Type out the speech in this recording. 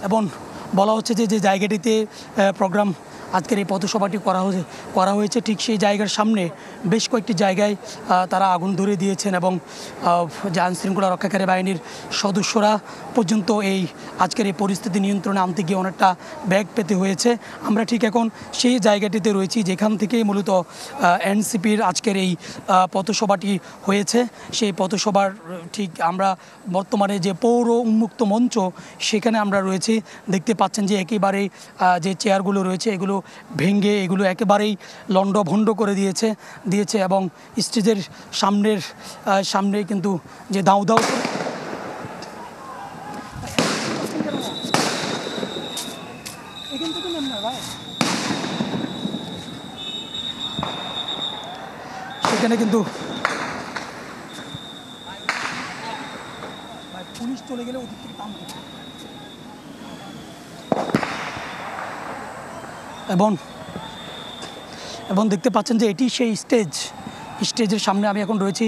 এবং বলা হচ্ছে যে যে জায়গাটিতে প্রোগ্রাম আজকের এই পথসভাটি করা হয়েছে ঠিক সেই জায়গার সামনে বেশ কয়েকটি জায়গায় তারা আগুন ধরে দিয়েছেন এবং যে আইনশৃঙ্খলা রক্ষাকারী বাহিনীর সদস্যরা পর্যন্ত এই আজকের এই পরিস্থিতি নিয়ন্ত্রণে আনতে গিয়ে অনেকটা ব্যাগ পেতে হয়েছে। আমরা ঠিক এখন সেই জায়গাটিতে রয়েছি যেখান থেকেই মূলত এনসিপির আজকের এই পথসভাটি হয়েছে। সেই পথসভার ঠিক আমরা বর্তমানে যে পৌর উন্মুক্ত মঞ্চ সেখানে আমরা রয়েছি। দেখতে পাচ্ছেন যে একেবারেই যে চেয়ারগুলো রয়েছে এগুলো ভেঙে এগুলো একেবারেই লণ্ডভণ্ড করে দিয়েছে এবং স্টেজের সামনে কিন্তু যে দাউ দাউ সেখানে কিন্তু পুলিশ চলে গেলে ওদিক থেকে টান এবং দেখতে পাচ্ছেন যে এটি সেই স্টেজের সামনে আমি এখন রয়েছি।